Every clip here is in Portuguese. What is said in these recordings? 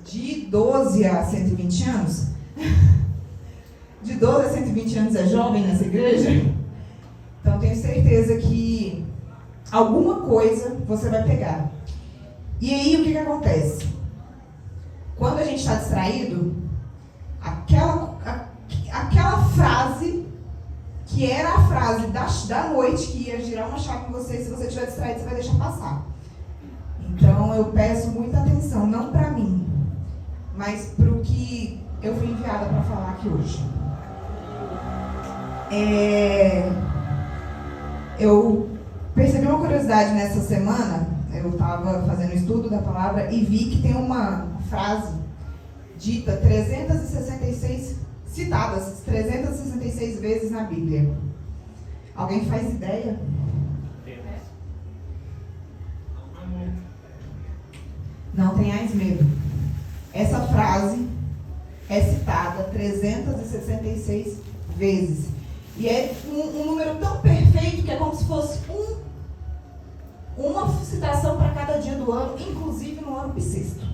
de 12 a 120 anos. De 12 a 120 anos é jovem nessa igreja. Então tenho certeza que alguma coisa você vai pegar. E aí o que acontece? Quando a gente está distraído, aquela frase que era a frase da noite, que ia girar uma chave em você, se você estiver distraído, você vai deixar passar. Então eu peço muita atenção, não para mim, mas para o que eu fui enviada para falar aqui hoje. Eu percebi uma curiosidade nessa semana. Eu estava fazendo estudo da palavra e vi que tem uma frase dita 366, citadas 366 vezes na Bíblia. Alguém faz ideia? Não tenhais medo. Essa frase é citada 366 vezes. E é um número tão perfeito que é como se fosse uma citação para cada dia do ano, inclusive no ano bissexto.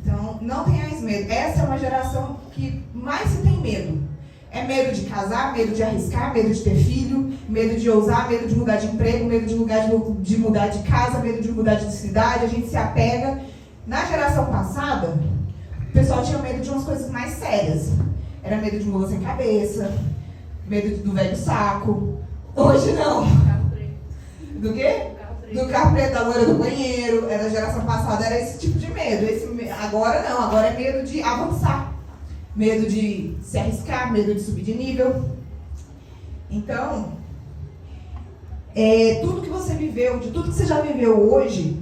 Então, não tenhais medo. Essa é uma geração que mais se tem medo. É medo de casar, medo de arriscar, medo de ter filho, medo de ousar, medo de mudar de emprego, medo de mudar de casa, medo de mudar de cidade. A gente se apega. Na geração passada, o pessoal tinha medo de umas coisas mais sérias. Era medo de mula sem cabeça, medo do velho saco. Hoje não. Do quê? Do carro preto, da loira do banheiro. Era a geração passada, era esse tipo de medo. Agora não, agora é medo de avançar. Medo de se arriscar, medo de subir de nível. Então, tudo que você viveu, de tudo que você já viveu hoje,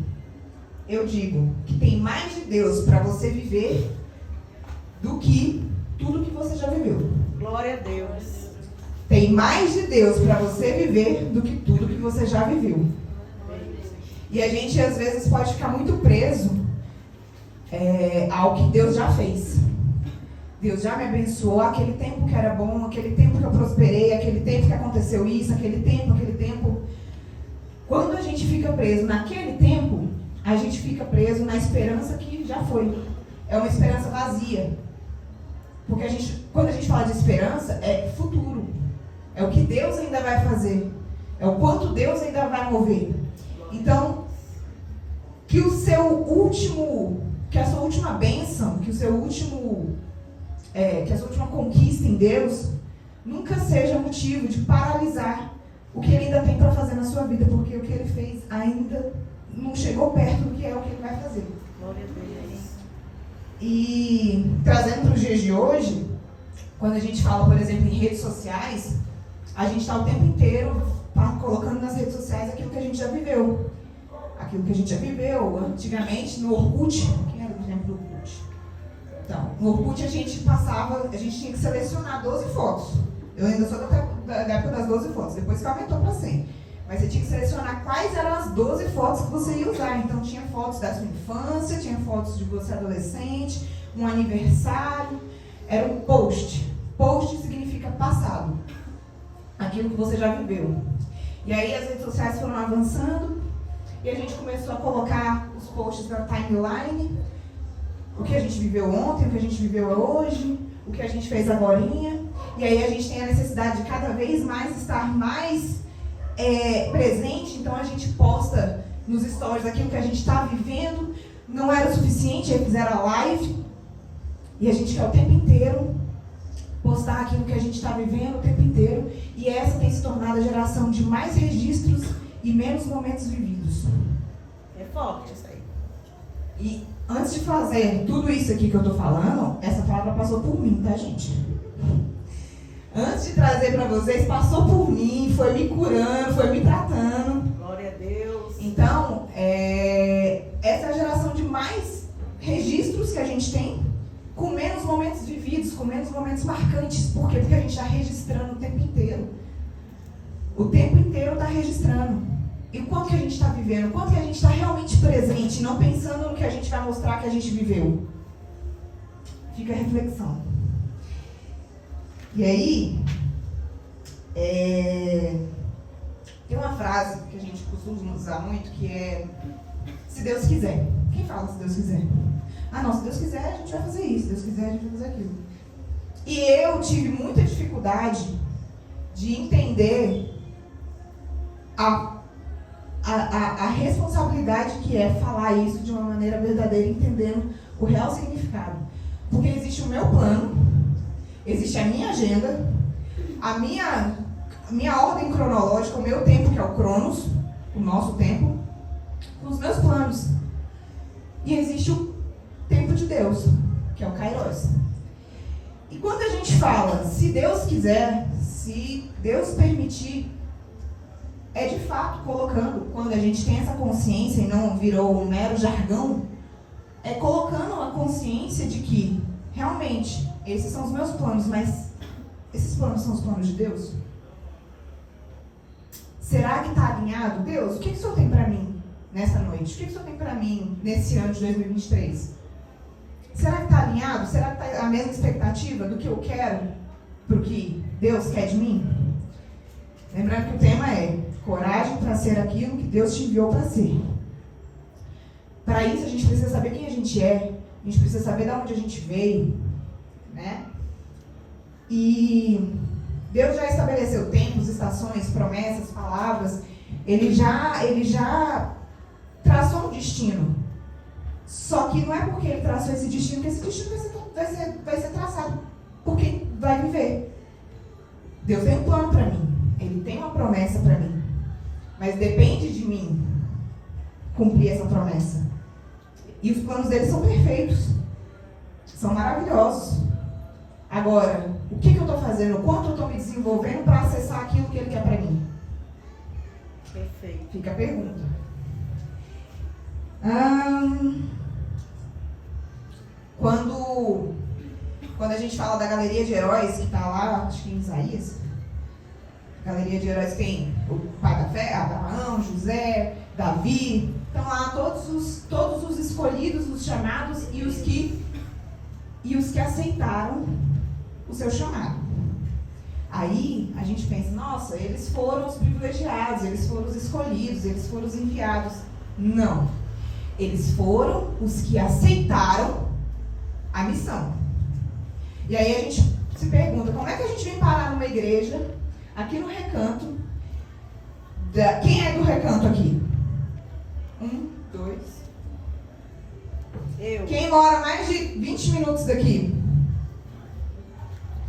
eu digo que tem mais de Deus para você viver do que tudo que você já viveu. Glória a Deus. Tem mais de Deus para você viver do que tudo que você já viveu. E a gente, às vezes, pode ficar muito preso ao que Deus já fez. Deus já me abençoou, aquele tempo que era bom, aquele tempo que eu prosperei, aquele tempo que aconteceu isso, aquele tempo. Quando a gente fica preso naquele tempo, a gente fica preso na esperança que já foi. É uma esperança vazia. Porque quando a gente fala de esperança, é futuro. É o que Deus ainda vai fazer. É o quanto Deus ainda vai mover. Então, que a sua última bênção, que a sua última conquista em Deus, nunca seja motivo de paralisar o que Ele ainda tem para fazer na sua vida, porque o que Ele fez ainda não chegou perto do que é o que Ele vai fazer. Glória a Deus. E trazendo para os dias de hoje, quando a gente fala, por exemplo, em redes sociais, a gente está o tempo inteiro colocando nas redes sociais aquilo que a gente já viveu. Aquilo que a gente já viveu antigamente no Orkut. Quem era o exemplo do Orkut? Então, no Orkut a gente tinha que selecionar 12 fotos. Eu ainda sou da época das 12 fotos, depois que aumentou para 100. Mas você tinha que selecionar quais eram as 12 fotos que você ia usar. Então tinha fotos da sua infância, tinha fotos de você adolescente, um aniversário. Era um post. Post significa passado. Aquilo que você já viveu. E aí as redes sociais foram avançando e a gente começou a colocar os posts na timeline. O que a gente viveu ontem, o que a gente viveu hoje, o que a gente fez agorinha. E aí a gente tem a necessidade de cada vez mais estar mais presente. Então a gente posta nos stories aquilo que a gente está vivendo. Não era o suficiente, aí fizeram a live. E a gente quer o tempo inteiro postar aquilo que a gente está vivendo o tempo inteiro. E essa tem se tornado a geração de mais registros e menos momentos vividos. É forte isso aí. E antes de fazer tudo isso aqui que eu estou falando, essa palavra passou por mim, tá, gente? Antes de trazer para vocês, passou por mim, foi me curando, foi me tratando. Glória a Deus. Então, essa é a geração de mais registros que a gente tem, com menos momentos vividos, com menos momentos marcantes. Por quê? Porque a gente está registrando o tempo inteiro. O tempo inteiro está registrando. E o quanto que a gente está vivendo, o quanto que a gente está realmente presente, não pensando no que a gente vai mostrar que a gente viveu. Fica a reflexão. E aí, tem uma frase que a gente costuma usar muito, que é: se Deus quiser. Quem fala se Deus quiser? Ah, não, se Deus quiser, a gente vai fazer isso. Se Deus quiser, a gente vai fazer aquilo. E eu tive muita dificuldade de entender a responsabilidade que é falar isso de uma maneira verdadeira, entendendo o real significado. Porque existe o meu plano, existe a minha agenda, a minha ordem cronológica, o meu tempo, que é o Cronos, o nosso tempo, os meus planos. E existe o tempo de Deus, que é o Kairos. E quando a gente fala, se Deus quiser, se Deus permitir, é de fato colocando, quando a gente tem essa consciência e não virou um mero jargão, é colocando uma consciência de que, realmente, esses são os meus planos, mas esses planos são os planos de Deus? Será que está alinhado? Deus, o que o Senhor tem para mim nessa noite? O que o Senhor tem para mim nesse ano de 2023? Será que está alinhado? Será que está a mesma expectativa do que eu quero para o que Deus quer de mim? Lembrando que o tema é coragem para ser aquilo que Deus te enviou para ser. Para isso a gente precisa saber quem a gente é, a gente precisa saber de onde a gente veio, né? E Deus já estabeleceu tempos, estações, promessas, palavras. Ele já traçou um destino. Só que não é porque ele traçou esse destino que esse destino vai ser traçado por quem vai viver. Deus tem um plano para mim. Ele tem uma promessa para mim. Mas depende de mim cumprir essa promessa. E os planos dele são perfeitos. São maravilhosos. Agora, o que eu estou fazendo? O quanto eu estou me desenvolvendo para acessar aquilo que ele quer para mim? Perfeito. Fica a pergunta. Quando a gente fala da galeria de heróis, que está lá, acho que em Isaías, a galeria de heróis tem o pai da fé, Abraão, José, Davi, estão lá todos os escolhidos, os chamados e os que aceitaram o seu chamado. Aí a gente pensa, nossa, eles foram os privilegiados, eles foram os escolhidos, eles foram os enviados. Não. Eles foram os que aceitaram a missão. E aí a gente se pergunta, como é que a gente vem parar numa igreja, aqui no Recanto? Quem é do Recanto aqui? 1, 2. Eu. Quem mora mais de 20 minutos daqui?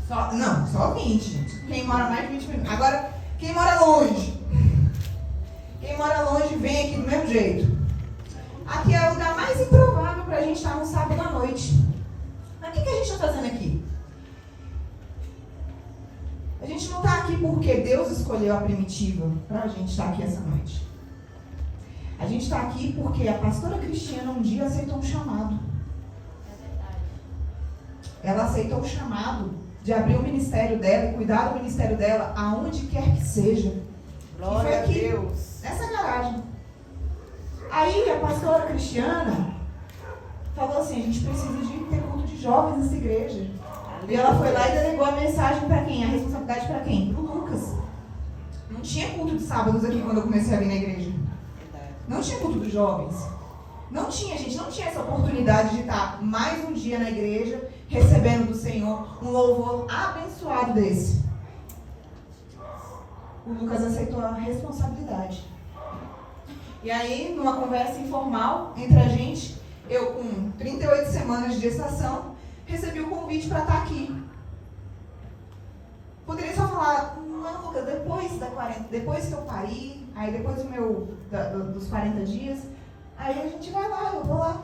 Só 20, gente. Quem mora mais de 20 minutos. Agora, quem mora longe? Quem mora longe vem aqui do mesmo jeito. Aqui é o lugar mais improvável para a gente estar no sábado à noite. Mas o que a gente está fazendo aqui? A gente não está aqui porque Deus escolheu a Primitiva para a gente estar aqui essa noite. A gente está aqui porque a pastora Cristiana um dia aceitou um chamado. É verdade. Ela aceitou o chamado de abrir o ministério dela e cuidar do ministério dela aonde quer que seja. Glória a aqui, Deus. nessa garagem. Aí a pastora Cristiana falou assim, a gente precisa de ter culto de jovens nessa igreja. E ela foi lá e delegou a mensagem para quem? A responsabilidade para quem? Para o Lucas. Não tinha culto de sábados aqui quando eu comecei a vir na igreja. Não tinha culto dos jovens. Não tinha, gente, não tinha essa oportunidade de estar mais um dia na igreja, recebendo do Senhor um louvor abençoado desse. O Lucas aceitou a responsabilidade. E aí, numa conversa informal entre a gente, eu com 38 semanas de gestação, recebi o convite para estar aqui. Poderia só falar, não, Lucas, depois que eu parir, aí depois dos 40 dias, aí a gente vai lá, eu vou lá.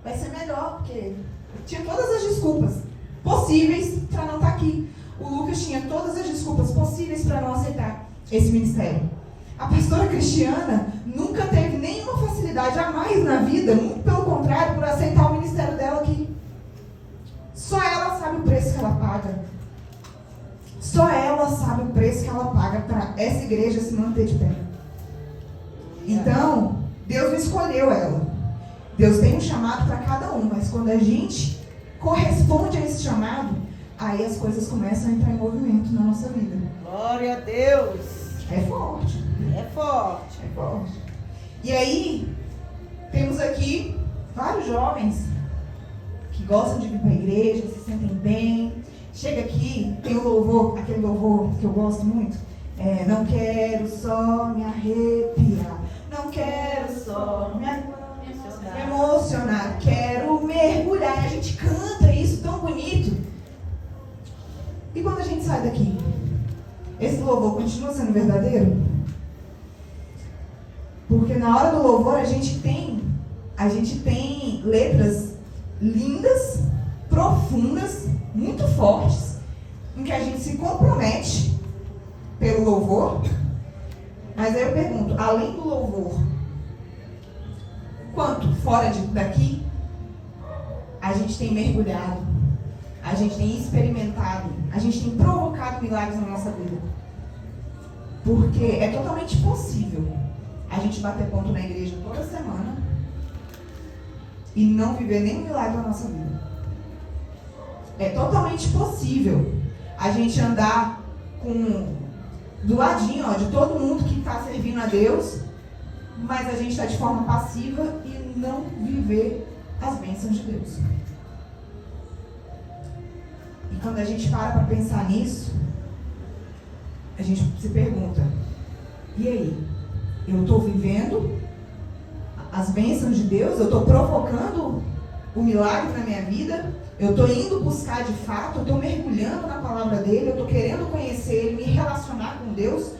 Vai ser melhor, porque tinha todas as desculpas possíveis para não estar aqui. O Lucas tinha todas as desculpas possíveis para não aceitar esse ministério. A pastora Cristiana nunca teve nenhuma facilidade a mais na vida, muito pelo contrário, por aceitar o ministério dela aqui. Só ela sabe o preço que ela paga. Só ela sabe o preço que ela paga para essa igreja se manter de pé. Então, Deus não escolheu ela. Deus tem um chamado para cada um, mas quando a gente corresponde a esse chamado, aí as coisas começam a entrar em movimento na nossa vida. Glória a Deus. É forte. É forte. É forte. E aí, temos aqui vários jovens que gostam de vir para a igreja, se sentem bem. Chega aqui, tem o louvor, aquele louvor que eu gosto muito. Não quero só me arrepiar, não quero só me emocionar, quero mergulhar. A gente canta isso tão bonito. E quando a gente sai daqui, esse louvor continua sendo verdadeiro? Porque na hora do louvor a gente tem letras lindas, profundas, muito fortes, em que a gente se compromete pelo louvor. Mas aí eu pergunto, além do louvor, quanto fora daqui a gente tem mergulhado, a gente tem experimentado, a gente tem provocado milagres na nossa vida? Porque é totalmente possível a gente bater ponto na igreja toda semana e não viver nenhum milagre na nossa vida. É totalmente possível a gente andar do ladinho, de todo mundo que está servindo a Deus, mas a gente está de forma passiva e não viver as bênçãos de Deus. E quando a gente para pensar nisso, a gente se pergunta, e aí? Eu estou vivendo as bênçãos de Deus? Eu estou provocando o milagre na minha vida? Eu estou indo buscar de fato? Eu estou mergulhando na palavra dele? Eu estou querendo conhecer ele, me relacionar com Deus?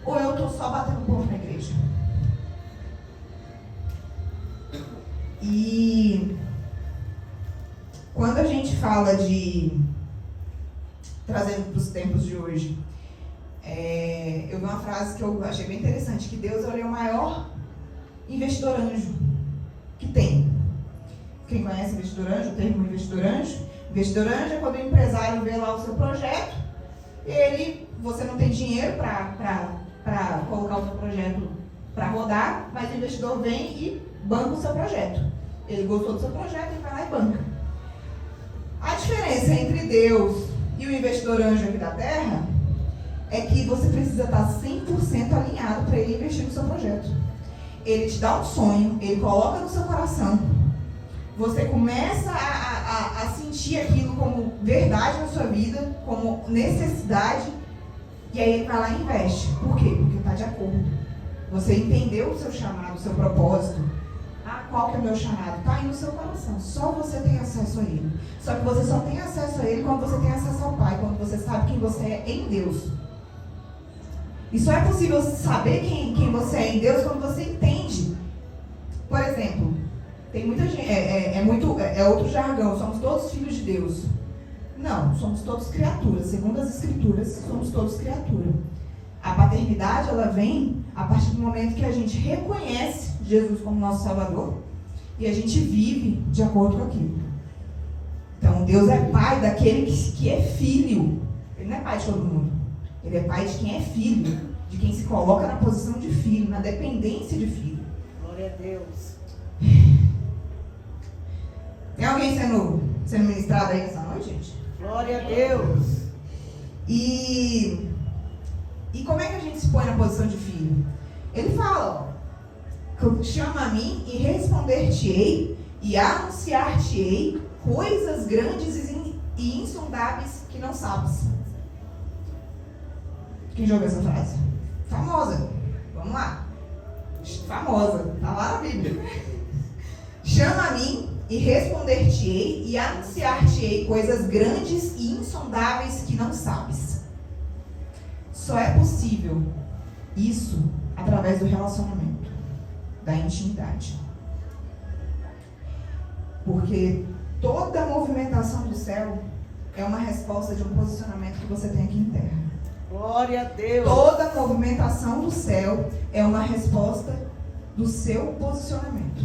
Ou eu estou só batendo ponto na igreja? E quando a gente fala trazendo para os tempos de hoje, eu vi uma frase que eu achei bem interessante, que Deus é o maior investidor anjo que tem. Quem conhece investidor anjo, o termo investidor anjo? Investidor anjo é quando o empresário vê lá o seu projeto, você não tem dinheiro para colocar o seu projeto para rodar, mas o investidor vem e banca o seu projeto. Ele gostou do seu projeto, ele vai lá e banca. A diferença entre Deus e o investidor anjo aqui da Terra é que você precisa estar 100% alinhado para ele investir no seu projeto. Ele te dá um sonho, ele coloca no seu coração, você começa a sentir aquilo como verdade na sua vida, como necessidade, e aí ele vai lá e investe. Por quê? Porque está de acordo. Você entendeu o seu chamado, o seu propósito. Qual que é o meu chamado? Está aí no seu coração. Só você tem acesso a ele. Só que você só tem acesso a ele quando você tem acesso ao Pai, quando você sabe quem você é em Deus. E só é possível saber quem você é em Deus quando você entende. Por exemplo, tem muita gente, é outro jargão, somos todos filhos de Deus. Não, somos todos criaturas. Segundo as Escrituras, somos todos criaturas. A paternidade, ela vem a partir do momento que a gente reconhece Jesus como nosso Salvador e a gente vive de acordo com aquilo. Então, Deus é pai daquele que é filho. Ele não é pai de todo mundo. Ele é pai de quem é filho, de quem se coloca na posição de filho, na dependência de filho. Glória a Deus. Tem alguém sendo ministrado aí nessa noite, gente? Glória a Deus. E como é que a gente se põe na posição de filho? Ele fala, chama a mim e responder-te-ei e anunciar-te-ei coisas grandes e insondáveis que não sabes. Quem já ouviu essa frase? Famosa. Vamos lá. Famosa. Está lá na Bíblia. Chama a mim e responder-te-ei e anunciar-te-ei coisas grandes e insondáveis que não sabes. Só é possível isso através do relacionamento, da intimidade. Porque toda a movimentação do céu é uma resposta de um posicionamento que você tem aqui em terra. Glória a Deus. Toda a movimentação do céu é uma resposta do seu posicionamento.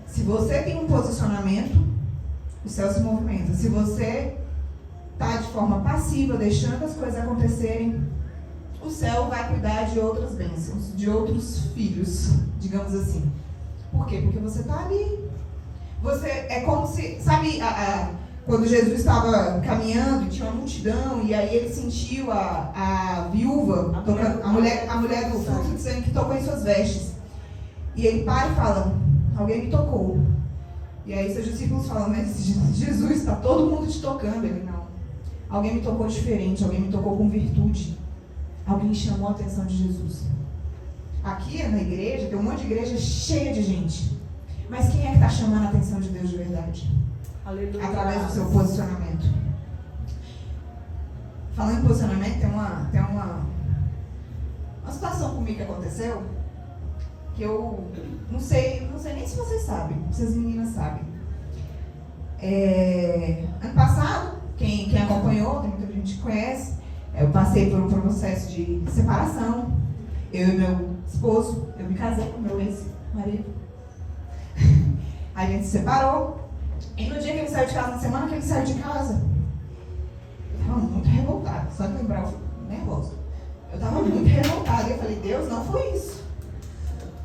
Se você tem um posicionamento, o céu se movimenta. Se você está de forma passiva, deixando as coisas acontecerem, o céu vai cuidar de outras bênçãos, de outros filhos, digamos assim. Por quê? Porque você está ali. Você é como se, sabe, quando Jesus estava caminhando e tinha uma multidão, e aí ele sentiu a viúva, a mulher do fluxo de sangue que tocou em suas vestes. E ele para e fala, alguém me tocou. E aí seus discípulos falam, mas Jesus, está todo mundo te tocando. Ele, não. Alguém me tocou diferente, alguém me tocou com virtude. Alguém chamou a atenção de Jesus. Aqui na igreja, tem um monte de igreja cheia de gente. Mas quem é que está chamando a atenção de Deus de verdade? Aleluia. Através do seu posicionamento. Falando em posicionamento, tem uma situação comigo que aconteceu, que eu não sei nem se vocês sabem, se as meninas sabem. Ano passado, quem acompanhou, tem muita gente que conhece, eu passei por um processo de separação. Eu e meu esposo, eu me casei com meu ex-marido. A gente se separou. E no dia que ele saiu de casa, na semana que ele saiu de casa, eu estava muito revoltada. Só de lembrar, eu fico nervosa. Eu estava muito revoltada. E eu falei, Deus, não foi isso.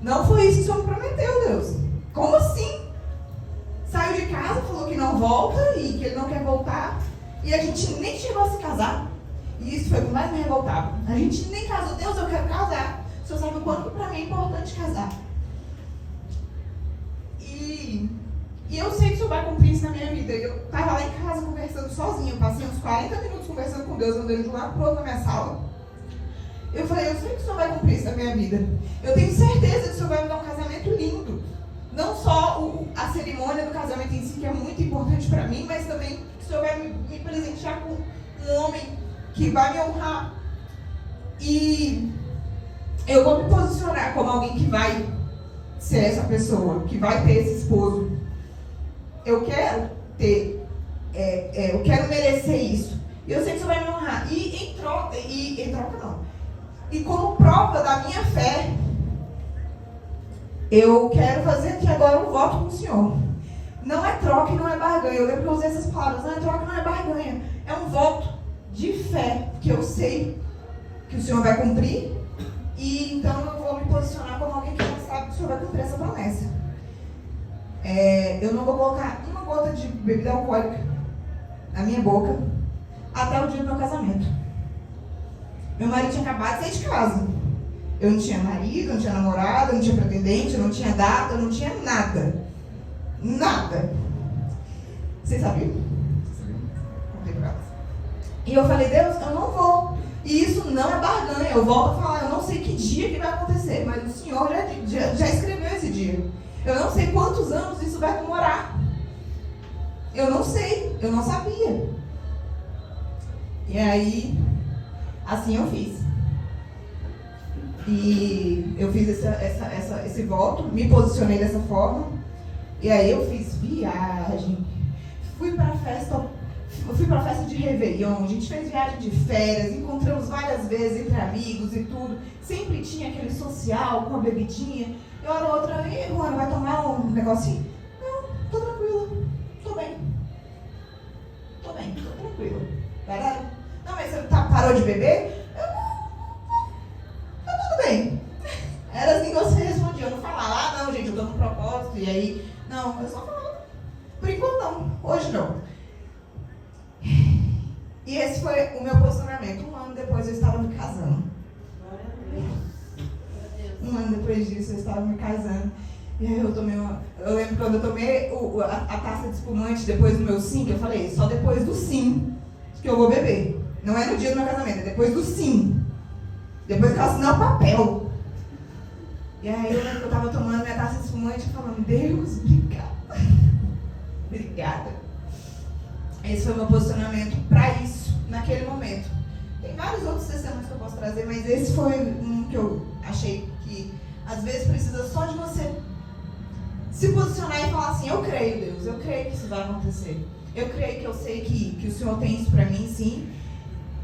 Não foi isso que o Senhor me prometeu, Deus. Como assim? Saiu de casa, falou que não volta e que ele não quer voltar. E a gente nem chegou a se casar. E isso foi o que mais me revoltava. A gente nem casou. Deus, eu quero casar. O Senhor sabe o quanto para mim é importante casar. E eu sei que o Senhor vai cumprir isso na minha vida. Eu estava lá em casa conversando sozinha. Eu passei uns 40 minutos conversando com Deus, andando de um lado para o outro na minha sala. Eu falei, eu sei que o Senhor vai cumprir isso na minha vida. Eu tenho certeza que o Senhor vai me dar um casamento lindo. Não só a cerimônia do casamento em si, que é muito importante para mim, mas também que o Senhor vai me presentear com um homem que vai me honrar. E eu vou me posicionar como alguém que vai ser essa pessoa, que vai ter esse esposo. Eu quero ter, eu quero merecer isso. E eu sei que o Senhor vai me honrar. E em troca não. E como prova da minha fé, eu quero fazer aqui agora um voto com o Senhor. Não é troca e não é barganha. Eu lembro que eu usei essas palavras. Não é troca e não é barganha. É um voto de fé, que eu sei que o Senhor vai cumprir. E então eu vou me posicionar como alguém que já sabe que o Senhor vai cumprir essa promessa. Eu não vou colocar uma gota de bebida alcoólica na minha boca até o dia do meu casamento. Meu marido tinha acabado de sair de casa. Eu não tinha marido, não tinha namorado, não tinha pretendente, não tinha data, não tinha nada. Nada. Vocês sabiam? Contei pra elas. E eu falei, Deus, eu não vou. E isso não é barganha. Eu volto a falar, eu não sei que dia que vai acontecer, mas o Senhor já escreveu esse dia. Eu não sei quantos anos isso vai demorar. Eu não sei, eu não sabia. E aí, assim eu fiz. E eu fiz esse voto, me posicionei dessa forma. E aí eu fiz viagem, fui pra festa de Réveillon, a gente fez viagem de férias, encontramos várias vezes entre amigos e tudo. Sempre tinha aquele social com a bebidinha. E hora ou outra, e Juana, vai tomar um negocinho? Não, tô tranquila, tô bem, tô tranquila. Verdade? Não, mas você parou de beber? Tá tudo bem. Era assim que você respondia, eu não falava, não, gente, eu tô no propósito, e aí, não, eu só falava. Por enquanto não, hoje não. E esse foi o meu posicionamento. Um ano depois eu estava me casando. Um ano depois disso eu estava me casando. E aí eu lembro quando eu tomei a taça de espumante depois do meu sim, que eu falei, só depois do sim que eu vou beber. Não é no dia do meu casamento, é depois do sim. Depois que eu assinei o papel. E aí eu lembro que eu estava tomando minha taça de espumante e falando, Deus, obrigada. Obrigada. Esse foi o meu posicionamento para isso, naquele momento. Tem vários outros testemunhos que eu posso trazer, mas esse foi um que eu achei que às vezes precisa só de você se posicionar e falar assim, eu creio, Deus, eu creio que isso vai acontecer. Eu creio que eu sei que o Senhor tem isso para mim, sim.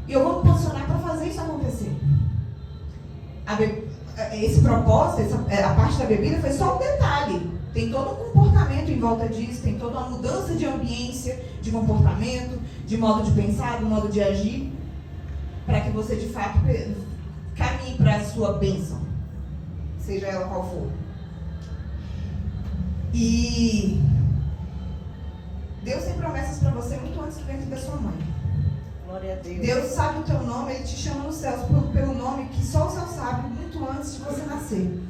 E eu vou me posicionar para fazer isso acontecer. Esse propósito, a parte da bebida foi só um detalhe. Tem todo um comportamento em volta disso, tem toda uma mudança de ambiência, de comportamento, de modo de pensar, de modo de agir, para que você de fato caminhe para a sua bênção, seja ela qual for. E Deus tem promessas para você muito antes do ventre da sua mãe. Glória a Deus. Deus sabe o teu nome, Ele te chama nos céus pelo nome que só o céu sabe muito antes de você nascer.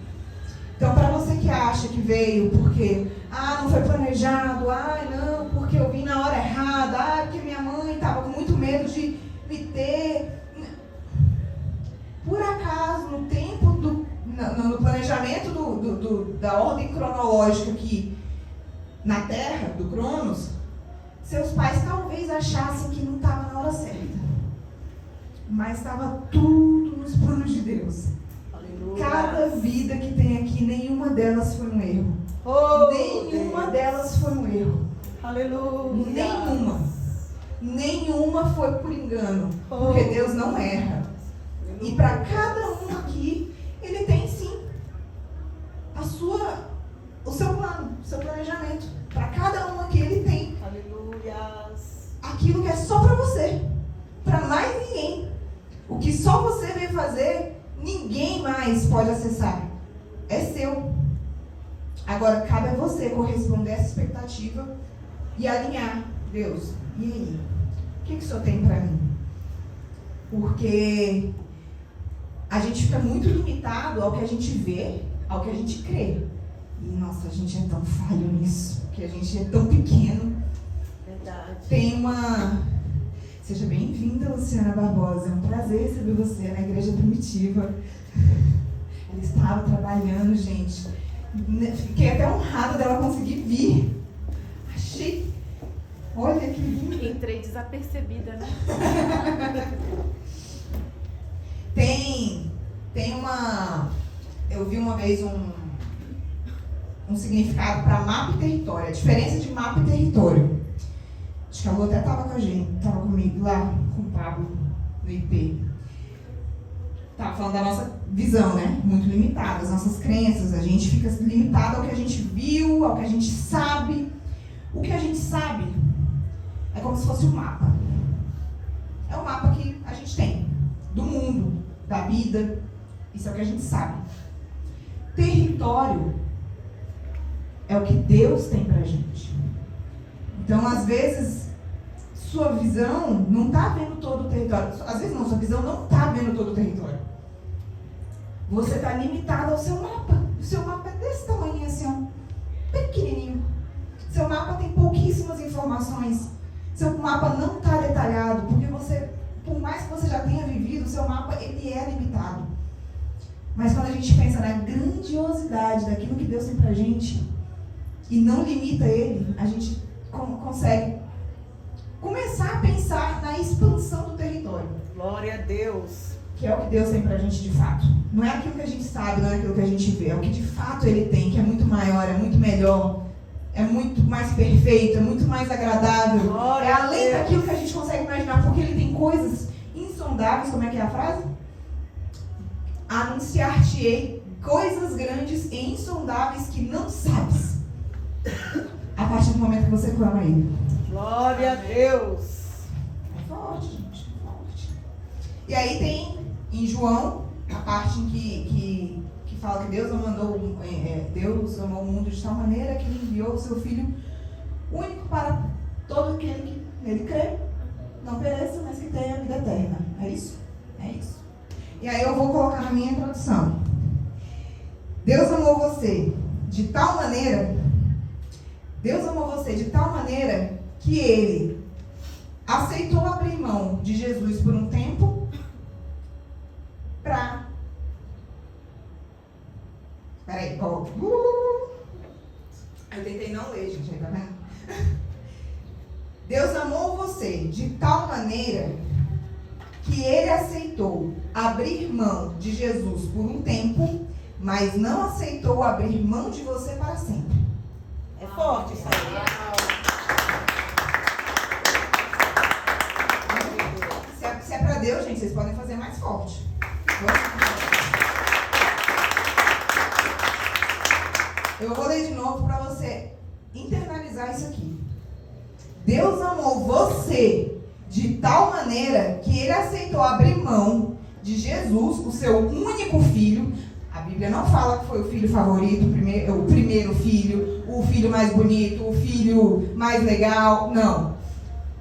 Então, para você que acha que veio porque, Ah, não foi planejado. Ah, não, porque eu vim na hora errada. Ah, porque minha mãe estava com muito medo de me ter. Por acaso, no tempo no planejamento da ordem cronológica aqui na Terra, do Cronos, seus pais talvez achassem que não estava na hora certa. Mas estava tudo nos planos de Deus. Aleluia. Cada vida que tem aqui, nenhuma delas foi um erro. Oh, Nenhuma Deus. delas foi um erro. Aleluia. Nenhuma foi por engano. Porque Deus não erra. E para cada um aqui, Ele tem sim o seu plano, o seu planejamento. Para cada um aqui, Ele tem Aleluia. aquilo que é só para você. Para mais ninguém. O que só você veio fazer, ninguém mais pode acessar. É seu. Agora, cabe a você corresponder a essa expectativa e alinhar. Deus, e aí? O que o Senhor tem para mim? Porque a gente fica muito limitado ao que a gente vê, ao que a gente crê. E, nossa, a gente é tão falho nisso, que a gente é tão pequeno. Verdade. Tem uma... Seja bem-vinda, Luciana Barbosa. É um prazer receber você na Igreja Primitiva. Ela estava trabalhando, gente. Fiquei até honrada dela conseguir vir. Achei... Olha que lindo. Entrei desapercebida, né? Tem uma... Eu vi uma vez um significado para mapa e território. A diferença de mapa e território. Acho que a Lu até estava com a gente, estava comigo lá, com o Pablo, no IP. Estava falando da nossa visão, né? Muito limitada, as nossas crenças. A gente fica limitado ao que a gente viu, ao que a gente sabe. O que a gente sabe é como se fosse um mapa. É o mapa que a gente tem, do mundo, da vida. Isso é o que a gente sabe. Território é o que Deus tem pra gente. Então, às vezes, sua visão não está vendo todo o território. Às vezes não, sua visão não está vendo todo o território. Você está limitado ao seu mapa. O seu mapa é desse tamanho assim, ó, pequenininho. Seu mapa tem pouquíssimas informações. Seu mapa não está detalhado, porque você, por mais que você já tenha vivido, o seu mapa ele é limitado. Mas quando a gente pensa na grandiosidade daquilo que Deus tem pra gente e não limita ele, a gente consegue começar a pensar na expansão do território. Glória a Deus. Que é o que Deus tem pra gente de fato. Não é aquilo que a gente sabe, não é aquilo que a gente vê. É o que de fato Ele tem, que é muito maior, é muito melhor, é muito mais perfeito, é muito mais agradável. Glória é a além Deus. daquilo que a gente consegue imaginar, porque Ele tem coisas insondáveis. Como é que é a frase? Anunciar-te-ei coisas grandes e insondáveis que não sabes. A partir do momento que você clama a Ele. Glória a Deus. É forte, gente, é forte. E aí tem, em João, a parte em que fala que Deus Deus amou o mundo de tal maneira que Ele enviou o seu Filho único para todo aquele que nele crê, não pereça, mas que tenha a vida eterna. É isso? É isso. E aí eu vou colocar na minha introdução. Deus amou você de tal maneira que Ele aceitou abrir mão de Jesus por um tempo para... Peraí, coloca. Eu tentei não ler, gente, aí tá vendo? Deus amou você de tal maneira que Ele aceitou abrir mão de Jesus por um tempo, mas não aceitou abrir mão de você para sempre. É forte isso aí. Se é para Deus, gente, vocês podem fazer mais forte. Eu vou ler de novo para você internalizar isso aqui. Deus amou você de tal maneira que Ele aceitou abrir mão de Jesus, o seu único filho. A Bíblia não fala que foi o filho favorito, o primeiro filho, o filho mais bonito, o filho mais legal. Não.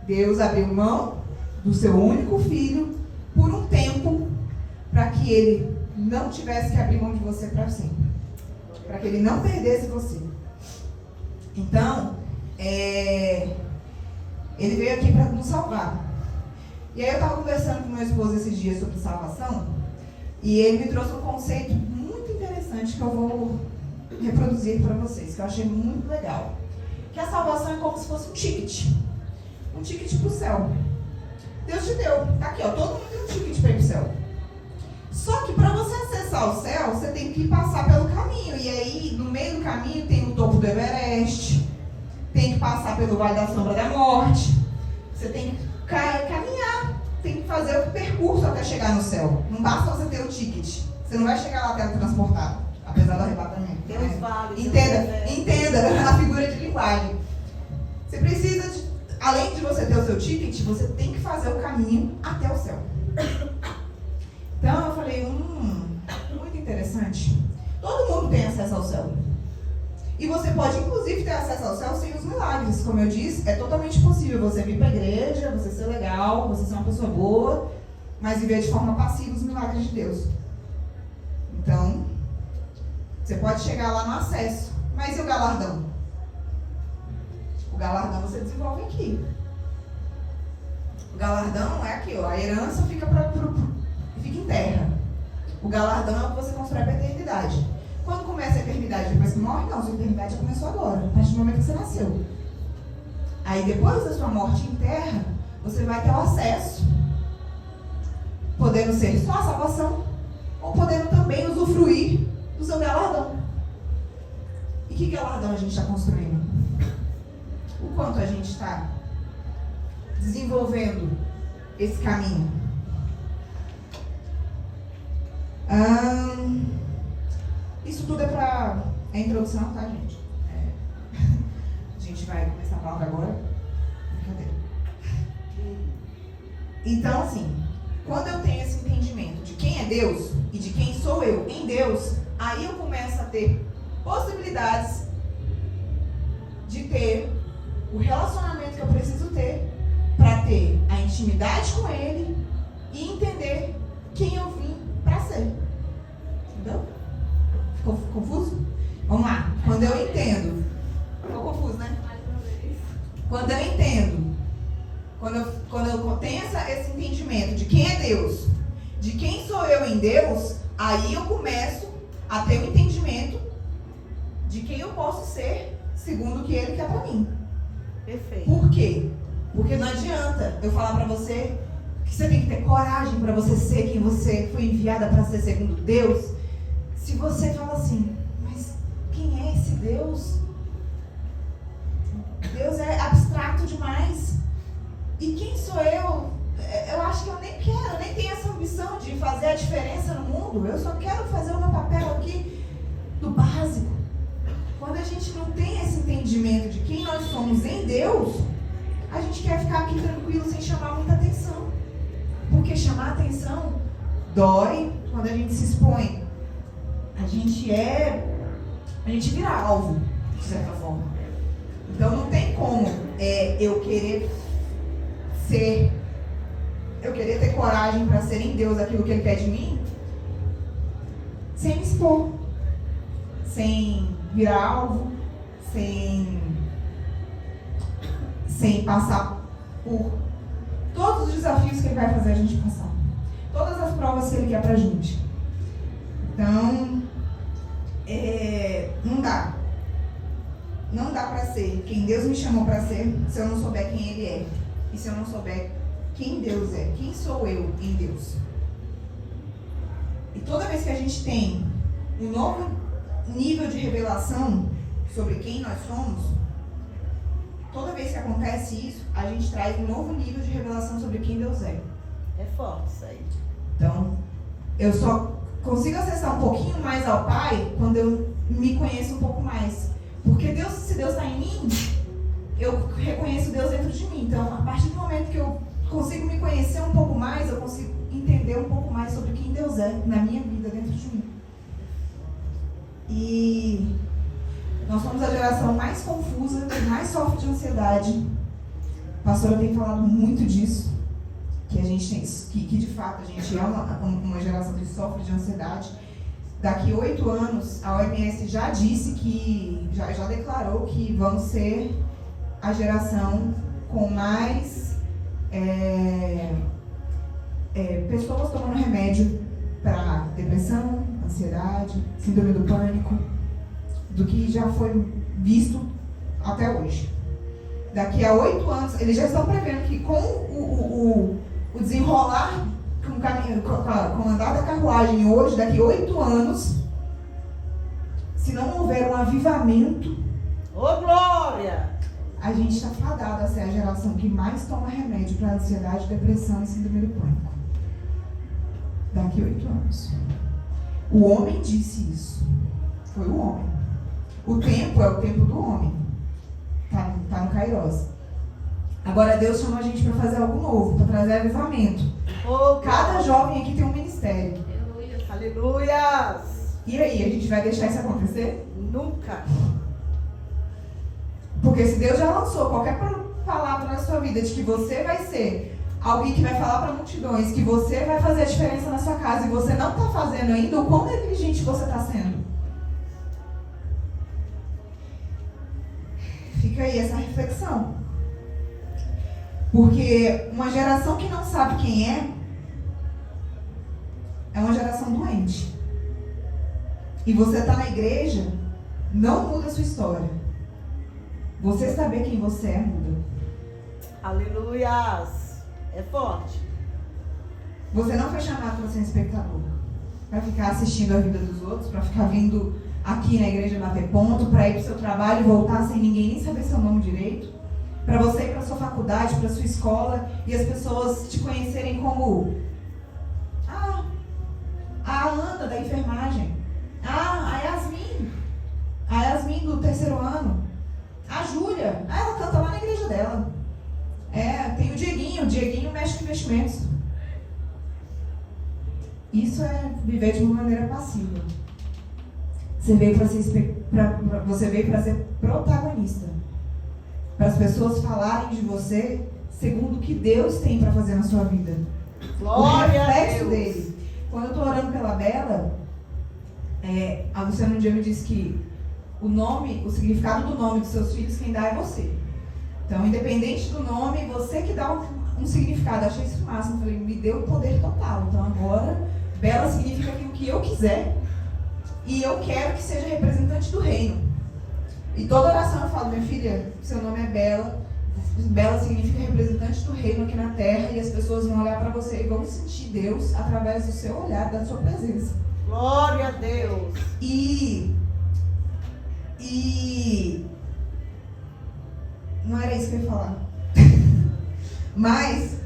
Deus abriu mão do seu único filho por um tempo para que Ele não tivesse que abrir mão de você para sempre. Para que Ele não perdesse você. Então, ele veio aqui para nos salvar. E aí eu estava conversando com meu esposo esses dias sobre salvação, e ele me trouxe um conceito muito interessante que eu vou reproduzir para vocês, que eu achei muito legal. Que a salvação é como se fosse um ticket para o céu. Deus te deu, tá aqui, ó, todo mundo tem um ticket para ir para o céu. Só que para você acessar o céu, você tem que passar pelo caminho. E aí, no meio do caminho, tem o topo do Everest, tem que passar pelo Vale da Sombra da Morte. Você tem que caminhar, tem que fazer o percurso até chegar no céu. Não basta você ter o ticket. Você não vai chegar lá teletransportado, apesar do arrebatamento. Deus vale. Entenda a figura de linguagem. Você precisa, além de você ter o seu ticket, você tem que fazer o caminho até o céu. Então eu falei, muito interessante. Todo mundo tem acesso ao céu. E você pode, inclusive, ter acesso ao céu sem os milagres. Como eu disse, é totalmente possível você vir para a igreja, você ser legal, você ser uma pessoa boa, mas viver de forma passiva os milagres de Deus. Então, você pode chegar lá no acesso. Mas e o galardão? O galardão você desenvolve aqui. O galardão é aqui, ó. A herança fica em terra. O galardão é o que você constrói para a eternidade. Quando começa a eternidade depois que morre? Não, sua eternidade já começou agora, a partir do momento que você nasceu. Aí depois da sua morte em terra, você vai ter o acesso, podendo ser só a salvação, ou podendo também usufruir do seu galardão. E que galardão a gente está construindo? O quanto a gente está desenvolvendo esse caminho? Isso tudo é para a introdução, tá, gente? A gente vai começar a palavra agora. Brincadeira. Então, assim, quando eu tenho esse entendimento de quem é Deus e de quem sou eu em Deus, aí eu começo a ter possibilidades de ter o relacionamento que eu preciso ter para ter a intimidade com Ele e entender quem eu vim para ser. Entendeu? Ficou confuso? Vamos lá. Quando eu entendo. Ficou confuso, né? Quando eu entendo. Quando eu tenho esse entendimento de quem é Deus, de quem sou eu em Deus, aí eu começo a ter o entendimento de quem eu posso ser segundo o que Ele quer para mim. Perfeito. Por quê? Porque não adianta eu falar para você que você tem que ter coragem para você ser quem você foi enviada para ser segundo Deus. Se você fala assim, mas quem é esse Deus? Deus é abstrato demais. E quem sou eu? Eu acho que eu nem quero, eu nem tenho essa ambição de fazer a diferença no mundo. Eu só quero fazer o meu papel aqui do básico. Quando a gente não tem esse entendimento de quem nós somos em Deus, a gente quer ficar aqui tranquilo sem chamar muita atenção. Porque chamar atenção dói quando a gente se expõe. A gente vira alvo, de certa forma. Então não tem como eu querer ter coragem para ser em Deus aquilo que Ele quer de mim, sem me expor, sem virar alvo, sem passar por todos os desafios que Ele vai fazer a gente passar, todas as provas que Ele quer pra gente. Então, não dá pra ser quem Deus me chamou pra ser se eu não souber quem Ele é. E se eu não souber quem Deus é, quem sou eu em Deus. E toda vez que a gente tem um novo nível de revelação sobre quem nós somos, toda vez que acontece isso, a gente traz um novo nível de revelação sobre quem Deus é. É forte isso aí. Então, eu só consigo acessar um pouquinho mais ao Pai quando eu me conheço um pouco mais. Porque se Deus está em mim, eu reconheço Deus dentro de mim. Então, a partir do momento que eu consigo me conhecer um pouco mais, eu consigo entender um pouco mais sobre quem Deus é na minha vida, dentro de mim. E nós somos a geração mais confusa, que mais sofre de ansiedade. A pastora tem falado muito disso. Que a gente tem, que de fato a gente é uma geração que sofre de ansiedade. daqui 8 anos, a OMS já disse que, já declarou que vão ser a geração com mais pessoas tomando remédio para depressão, ansiedade, síndrome do pânico, do que já foi visto até hoje. Daqui a 8 anos, eles já estão prevendo que com o desenrolar, com o andar da carruagem hoje, daqui a 8 anos, se não houver um avivamento, Ô, glória! a gente está fadado a ser a geração que mais toma remédio para ansiedade, depressão e síndrome do pânico. Daqui a 8 anos. O homem disse isso. Foi o homem. O tempo é o tempo do homem. Tá no Kairos. Agora Deus chamou a gente para fazer algo novo, para trazer avivamento. Ô, Cada jovem aqui tem um ministério. Aleluia. Aleluias! E aí, a gente vai deixar isso acontecer? Nunca. Porque se Deus já lançou qualquer palavra na sua vida de que você vai ser alguém que vai falar para multidões, que você vai fazer a diferença na sua casa e você não está fazendo ainda, o quão negligente você está sendo? Fica aí essa reflexão. Porque uma geração que não sabe quem é uma geração doente. E você está na igreja, não muda a sua história. Você saber quem você é, muda. Aleluias! É forte. Você não foi chamado para ser um espectador. Para ficar assistindo a vida dos outros, para ficar vindo aqui na igreja bater ponto, para ir para o seu trabalho e voltar sem ninguém nem saber seu nome direito. Para você ir para a sua faculdade, para a sua escola e as pessoas te conhecerem como a Ana da enfermagem. A Yasmin do 3º ano. A Júlia, ela canta lá na igreja dela. Tem o Dieguinho mexe com investimentos. Isso é viver de uma maneira passiva. Você veio para ser protagonista. Para as pessoas falarem de você segundo o que Deus tem para fazer na sua vida. Glória o reflexo a Deus. dele. Quando eu estou orando pela Bela, a Luciana um dia me disse que o significado do nome dos seus filhos, quem dá é você. Então, independente do nome, você que dá um significado. Eu achei isso o máximo. Eu falei, me deu poder total. Então, agora, Bela significa aquilo que eu quiser. E eu quero que seja representante do reino. E toda oração eu falo, minha filha, seu nome é Bela. Bela significa representante do reino aqui na terra. E as pessoas vão olhar para você e vão sentir Deus através do seu olhar, da sua presença. Glória a Deus. E não era isso que eu ia falar. Mas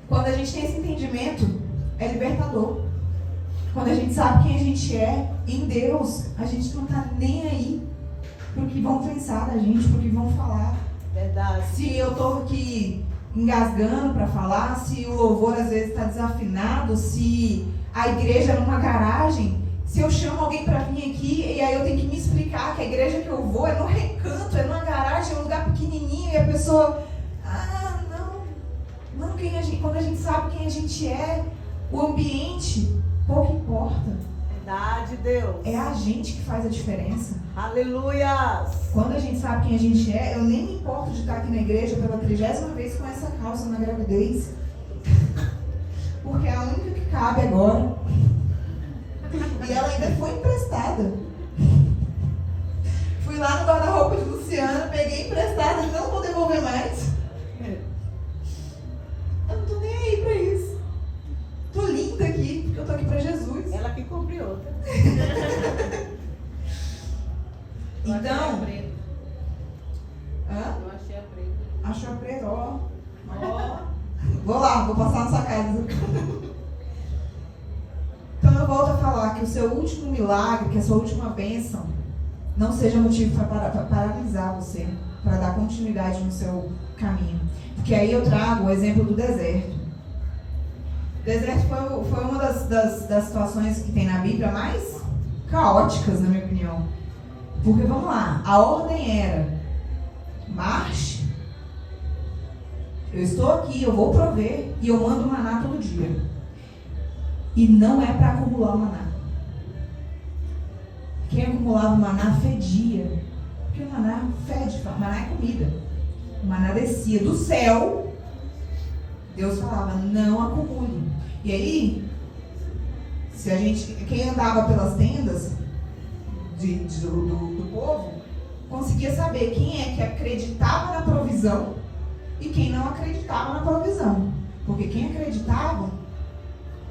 quando a gente tem esse entendimento, é libertador. Quando a gente sabe quem a gente é em Deus, a gente não está nem aí pro que vão pensar da gente, pro que vão falar. Verdade. Se eu estou aqui engasgando para falar, se o louvor às vezes está desafinado, se a igreja é numa garagem, se eu chamo alguém para vir aqui e aí eu tenho que me explicar que a igreja que eu vou é no recanto, é numa garagem, é um lugar pequenininho e a pessoa, não, quando a gente sabe quem a gente é, o ambiente pouco importa. Verdade, Deus. É a gente que faz a diferença. Aleluias. Quando a gente sabe quem a gente é, eu nem me importo de estar aqui na igreja pela 30ª vez com essa calça na gravidez. Porque é a única que cabe agora. E ela ainda foi emprestada. Fui lá no guarda-roupa de Luciana, peguei emprestada, não vou devolver mais. Eu não tô nem aí pra isso. Tô linda aqui, porque eu tô aqui pra Jesus. Ela que compre outra. Então. Eu achei a preta. Achou a preta, ó. Vou lá, vou passar na sua casa. Então eu volto a falar que o seu último milagre, que a sua última bênção, não seja motivo para paralisar você, para dar continuidade no seu caminho. Porque aí eu trago o exemplo do deserto. O deserto foi uma das situações que tem na Bíblia mais caóticas, na minha opinião. Porque, vamos lá, a ordem era: marche, eu estou aqui, eu vou prover e eu mando maná todo dia. E não é para acumular o maná. quem acumulava maná fedia. Porque o maná fede, maná é comida. O maná descia do céu. Deus falava, não acumule. E aí, quem andava pelas tendas do povo, conseguia saber quem é que acreditava na provisão e quem não acreditava na provisão. Porque quem acreditava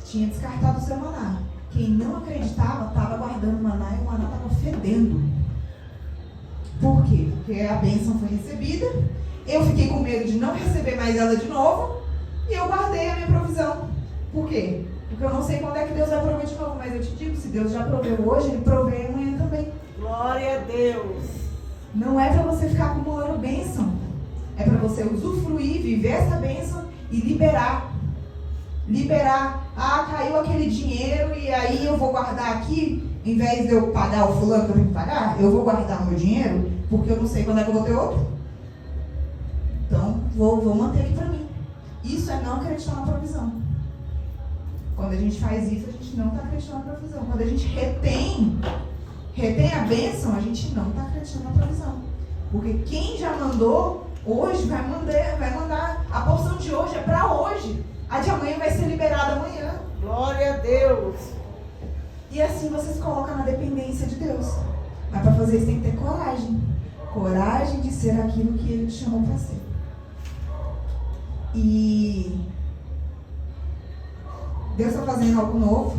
tinha descartado o seu maná. Quem não acreditava estava guardando o maná e o maná estava fedendo. Por quê? Porque a bênção foi recebida, eu fiquei com medo de não receber mais ela de novo e eu guardei a minha provisão. Por quê? Porque eu não sei quando é que Deus vai prover de novo, mas eu te digo, se Deus já proveu hoje, Ele provê amanhã também. Glória a Deus. Não é para você ficar acumulando bênção, é para você usufruir, viver essa bênção e liberar. Caiu aquele dinheiro e aí eu vou guardar aqui, em vez de eu pagar o fulano que eu tenho que pagar, eu vou guardar o meu dinheiro, porque eu não sei quando é que eu vou ter outro. Então, vou manter aqui para mim. Isso é não acreditar na provisão. Quando a gente faz isso, a gente não está acreditando na provisão. Quando a gente retém a bênção, a gente não está acreditando na provisão. Porque quem já mandou, hoje vai mandar, a porção de hoje é para hoje. A de amanhã vai ser liberada amanhã. Glória a Deus. E assim você se coloca na dependência de Deus. Mas para fazer isso tem que ter coragem. Coragem de ser aquilo que Ele te chamou para ser. E Deus está fazendo algo novo.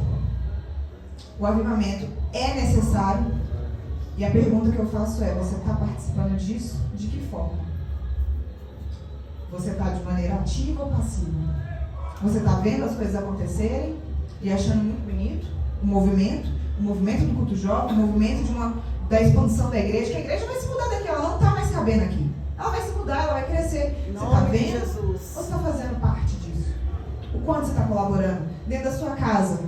O avivamento é necessário. E a pergunta que eu faço é, você está participando disso? De que forma? Você está de maneira ativa ou passiva? Você está vendo as coisas acontecerem e achando muito bonito o movimento do culto jovem, o movimento da expansão da igreja, que a igreja vai se mudar daqui, ela não está mais cabendo aqui. Ela vai se mudar, ela vai crescer. Você está vendo? Jesus. Ou você está fazendo parte disso? O quanto você está colaborando? Dentro da sua casa,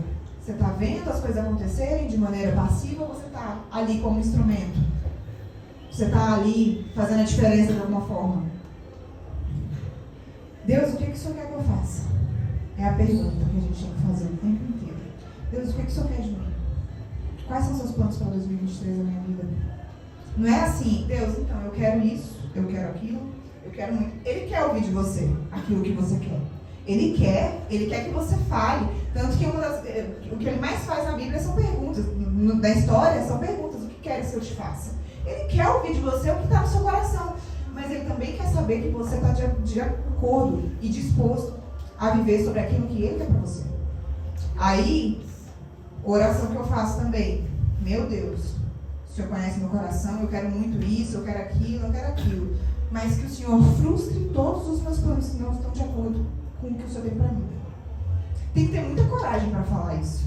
você está vendo as coisas acontecerem de maneira passiva ou você está ali como instrumento? Você está ali fazendo a diferença de alguma forma? Deus, o que o Senhor quer que eu faça? É a pergunta que a gente tem que fazer o tempo inteiro. Deus, o que o Senhor quer de mim? Quais são os seus planos para 2023 na minha vida? Não é assim, Deus, então, eu quero isso, eu quero aquilo, eu quero muito. Ele quer ouvir de você aquilo que você quer. Ele quer que você fale. Tanto que o que ele mais faz na Bíblia são perguntas. Da história, são perguntas. O que queres que eu te faça? Ele quer ouvir de você o que está no seu coração. Mas ele também quer saber que você está de acordo e disposto a viver sobre aquilo que ele quer para você. Aí, oração que eu faço também. Meu Deus, o Senhor conhece meu coração, eu quero muito isso, eu quero aquilo. Mas que o Senhor frustre todos os meus planos que não estão de acordo com o que o Senhor tem para mim. Tem que ter muita coragem para falar isso.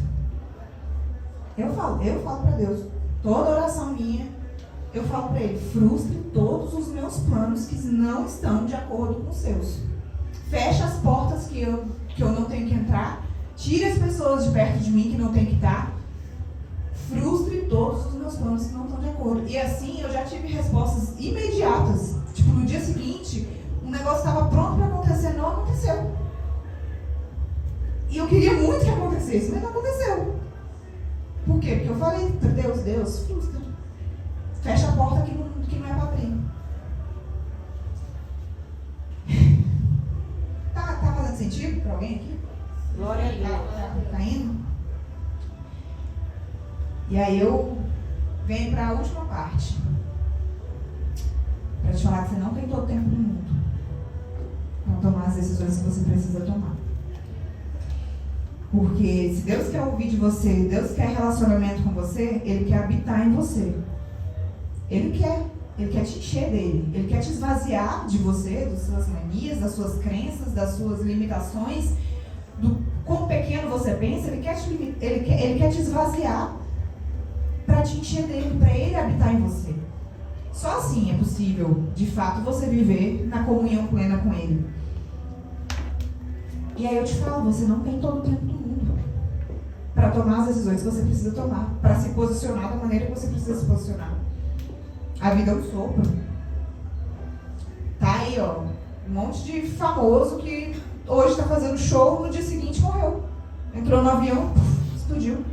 Eu falo para Deus, toda oração minha, eu falo para Ele, frustre todos os meus planos que não estão de acordo com os seus. Feche as portas que eu não tenho que entrar, tire as pessoas de perto de mim que não tem que estar, frustre todos os meus planos que não estão de acordo. E assim eu já tive respostas imediatas. Tipo, no dia seguinte, um negócio estava pronto para acontecer, não aconteceu. E eu queria muito que acontecesse, mas não aconteceu. Por quê? Porque eu falei para Deus, frustra. Fecha a porta que não é para abrir. Tá fazendo sentido para alguém aqui? Glória a Deus. Tá indo? E aí eu venho para a última parte. Para te falar que você não tem todo o tempo do mundo para tomar as decisões que você precisa tomar. Porque se Deus quer ouvir de você, Deus quer relacionamento com você, Ele quer habitar em você. Ele quer te encher dele. Ele quer te esvaziar de você, das suas manias, das suas crenças, das suas limitações, do quão pequeno você pensa. Ele quer te esvaziar para te encher dele, para ele habitar em você. Só assim é possível, de fato, você viver na comunhão plena com ele. E aí eu te falo, você não tem todo o tempo do mundo para tomar as decisões que você precisa tomar, para se posicionar da maneira que você precisa se posicionar. A vida é um sopro. Tá aí, ó, um monte de famoso que hoje tá fazendo show, no dia seguinte morreu. Entrou no avião, explodiu.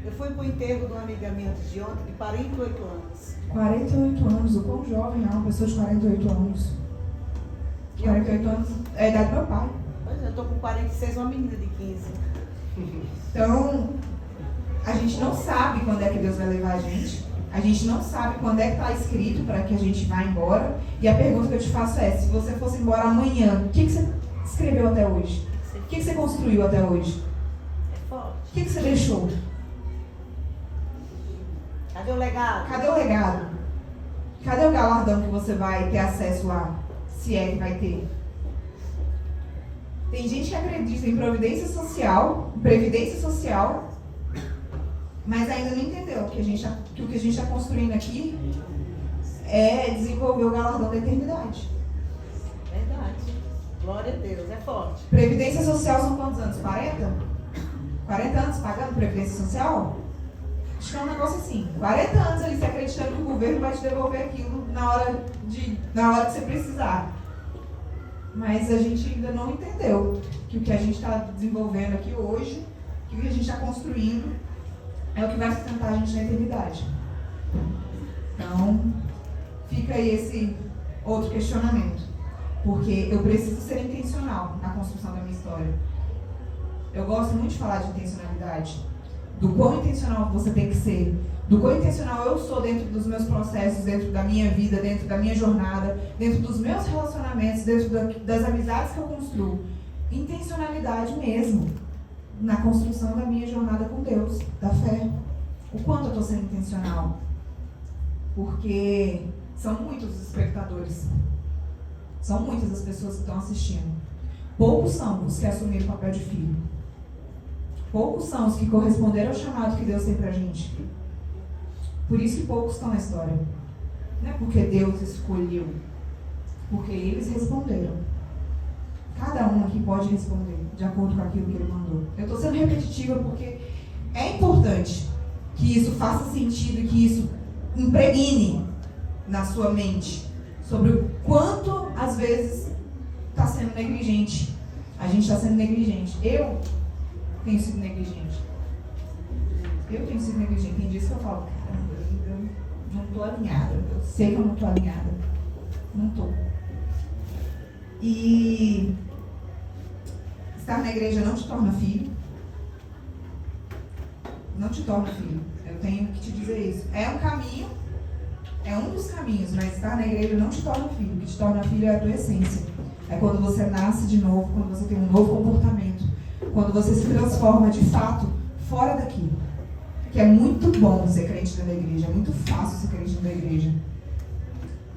Eu fui pro enterro de uma amiga minha antes de ontem, de 48 anos. 48 anos, o quão jovem é uma pessoa de 48 anos? 48 anos é a idade do meu pai. Pois é, eu tô com 46, uma menina de 15. Então, a gente não sabe quando é que Deus vai levar a gente. A gente não sabe quando é que está escrito para que a gente vá embora. E a pergunta que eu te faço é, se você fosse embora amanhã, o que você escreveu até hoje? O que você construiu até hoje? É forte. O que você deixou? Cadê o legado? Cadê o legado? Cadê o galardão que você vai ter acesso lá? Se é que vai ter. Tem gente que acredita em previdência social, mas ainda não entendeu que o que a gente está construindo aqui é desenvolver o galardão da eternidade. Verdade. Glória a Deus, é forte. Previdência social são quantos anos? 40? 40 anos pagando previdência social? Acho que é um negócio assim. 40 anos ali se acreditando que o governo vai te devolver aquilo na hora que você precisar. Mas a gente ainda não entendeu que o que a gente está desenvolvendo aqui hoje, que o que a gente está construindo, é o que vai sustentar a gente na eternidade. Então, fica aí esse outro questionamento. Porque eu preciso ser intencional na construção da minha história. Eu gosto muito de falar de intencionalidade. Do quão intencional você tem que ser. Do quão intencional eu sou dentro dos meus processos, dentro da minha vida, dentro da minha jornada, dentro dos meus relacionamentos, dentro das amizades que eu construo. Intencionalidade mesmo. Na construção da minha jornada com Deus, da fé. O quanto eu estou sendo intencional. Porque são muitos os espectadores. São muitas as pessoas que estão assistindo. Poucos são os que assumiram o papel de filho. Poucos são os que corresponderam ao chamado que Deus tem pra gente. Por isso que poucos estão na história. Não é porque Deus escolheu. Porque eles responderam. Cada um aqui pode responder de acordo com aquilo que ele mandou. Eu estou sendo repetitiva porque é importante que isso faça sentido e que isso impregne na sua mente sobre o quanto, às vezes, está sendo negligente. A gente está sendo negligente. Eu tenho sido negligente. Tem dias que eu falo, caramba, eu não estou alinhada. Eu sei que eu não estou alinhada. Não estou. E estar na igreja não te torna filho. Não te torna filho. Eu tenho que te dizer isso. É um caminho, é um dos caminhos, mas estar na igreja não te torna filho. O que te torna filho é a tua essência. É quando você nasce de novo, quando você tem um novo comportamento, quando você se transforma de fato fora daquilo. Que é muito bom ser crente dentro da igreja, é muito fácil ser crente dentro da igreja.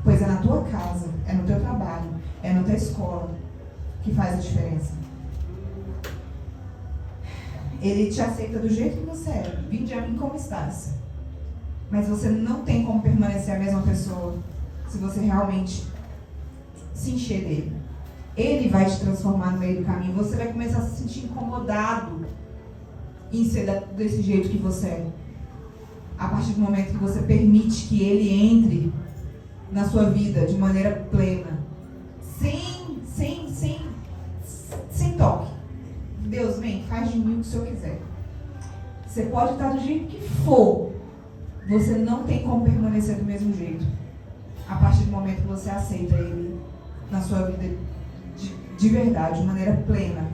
Pois é na tua casa, é no teu trabalho, é na tua escola que faz a diferença. Ele te aceita do jeito que você é. Vinde a mim como estás. Mas você não tem como permanecer a mesma pessoa se você realmente se encher dele. Ele vai te transformar no meio do caminho. Você vai começar a se sentir incomodado em ser desse jeito que você é. A partir do momento que você permite que ele entre na sua vida de maneira plena. Sem toque. Deus, vem, faz de mim o que o Senhor quiser. Você pode estar do jeito que for. Você não tem como permanecer do mesmo jeito. A partir do momento que você aceita ele na sua vida de verdade, de maneira plena.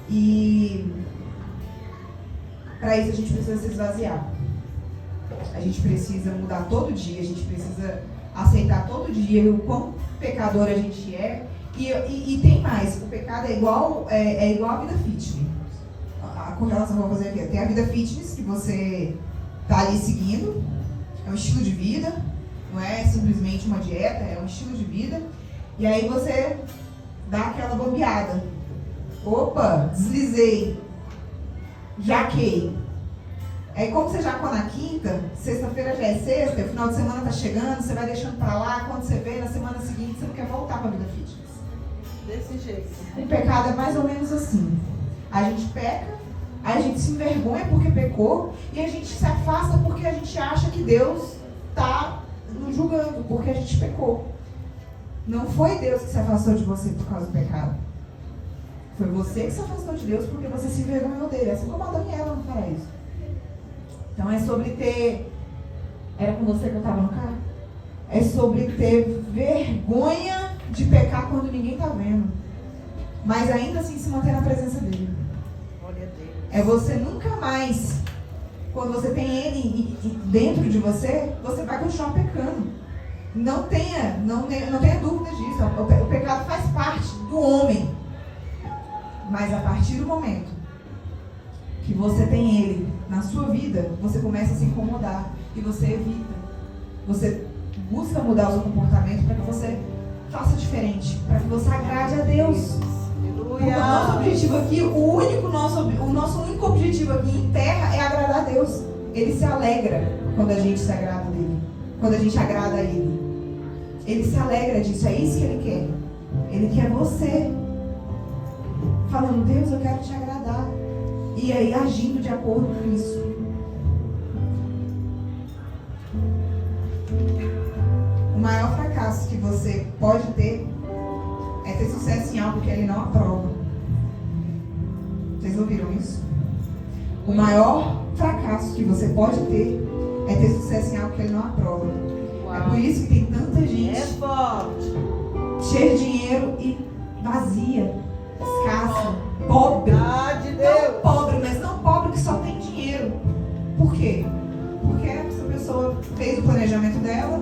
E para isso a gente precisa se esvaziar. A gente precisa mudar todo dia, a gente precisa aceitar todo dia o quão pecador a gente é. E tem mais, o pecado é igual a vida fitness. A correlação que eu vou fazer aqui, tem a vida fitness que você está ali seguindo, é um estilo de vida, não é simplesmente uma dieta, é um estilo de vida. E aí você dá aquela bobeada. Opa, deslizei, jaquei. Aí como você jacou na quinta, sexta-feira já é sexta, o final de semana tá chegando, você vai deixando pra lá, quando você vê, na semana seguinte você não quer voltar pra vida fitness. Desse jeito. O pecado é mais ou menos assim. A gente peca, aí a gente se envergonha porque pecou, e a gente se afasta porque a gente acha que Deus tá nos julgando, porque a gente pecou. Não foi Deus que se afastou de você por causa do pecado. Foi você que se afastou de Deus porque você se envergonhou dele. Assim como Adão e Eva no paraíso. Então é sobre ter... Era com você que eu estava no carro? É sobre ter vergonha de pecar quando ninguém está vendo. Mas ainda assim se manter na presença dele. Glória a Deus. É você nunca mais, quando você tem ele dentro de você, você vai continuar pecando. Não tenha dúvida disso. O pecado faz parte do homem. Mas a partir do momento que você tem ele na sua vida, você começa a se incomodar e você evita. Você busca mudar o seu comportamento para que você faça diferente, para que você agrade a Deus. Porque o nosso objetivo aqui, o nosso único objetivo aqui em terra é agradar a Deus. Ele se alegra quando a gente se agrada dele, quando a gente agrada a ele. Ele se alegra disso, é isso que ele quer. Ele quer você falando, Deus, eu quero te agradar. E aí agindo de acordo com isso. O maior fracasso que você pode ter é ter sucesso em algo que ele não aprova. Vocês ouviram isso? O maior fracasso que você pode ter é ter sucesso em algo que ele não aprova. Uau. É por isso que tem tanta gente É forte. cheia de dinheiro e vazia, escassa, pobre. Verdade, Deus. Não pobre, mas não pobre que só tem dinheiro. Por quê? Porque essa pessoa fez o planejamento dela,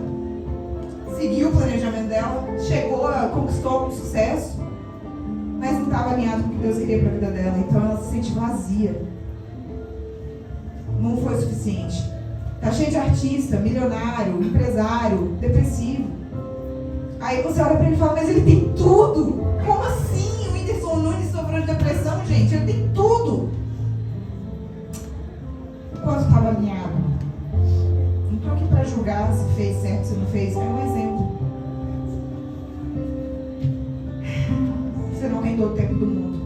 seguiu o planejamento dela, chegou, conquistou algum sucesso, mas não estava alinhado com o que Deus queria para a vida dela. Então ela se sente vazia. Não foi o suficiente. Tá cheio de artista, milionário, empresário, depressivo. Aí você olha para ele e fala, mas ele tem tudo. Como assim? O Whindersson Nunes sofreu de depressão, gente. Ele tem tudo. Quanto estava alinhado? Não estou aqui para julgar se fez certo, se não fez. É um exemplo. Você não tem todo o tempo do mundo.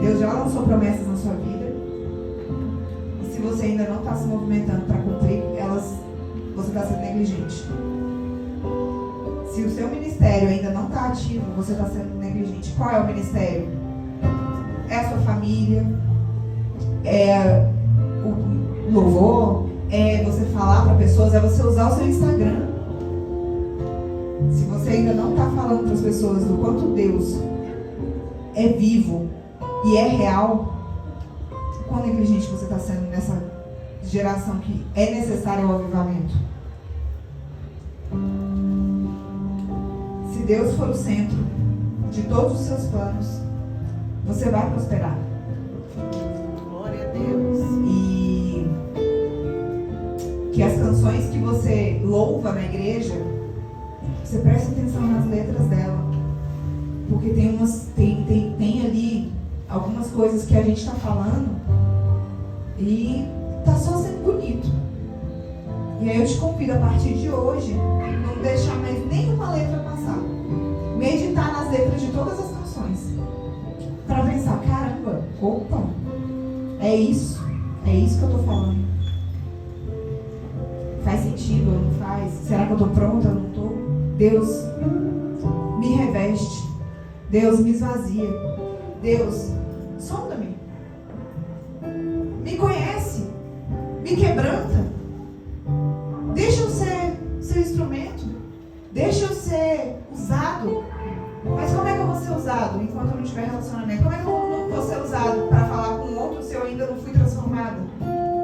Deus já lançou promessas na sua vida. E se você ainda não está se movimentando para cumprir elas, você está sendo negligente. Se o seu ministério ainda não está ativo, você está sendo negligente. Qual é o ministério? É a sua família? É o louvor? É você falar para pessoas? É você usar o seu Instagram? Se você ainda não está falando para as pessoas do quanto Deus é vivo e é real, quão negligente você está sendo nessa geração que é necessário ao avivamento? Se Deus for o centro de todos os seus planos, você vai prosperar. Glória a Deus. E que as canções que você louva na igreja, você preste atenção nas letras dela. Porque tem ali algumas coisas que a gente está falando e tá só sendo bonito. E aí eu te convido a partir de hoje, não deixar mais nenhuma letra passar. Meditar nas letras de todas as canções. Para pensar, caramba, opa, é isso que eu tô falando. Faz sentido ou não faz? Será que eu tô pronta ou não tô? Deus, me reveste. Deus, me esvazia. Deus, sonda-me. Me conhece. Me quebranta. Deixa eu ser seu instrumento. Deixa eu ser usado. Mas como é que eu vou ser usado enquanto eu não tiver relacionamento? Como é que eu vou ser usado para falar com outro se eu ainda não fui transformado?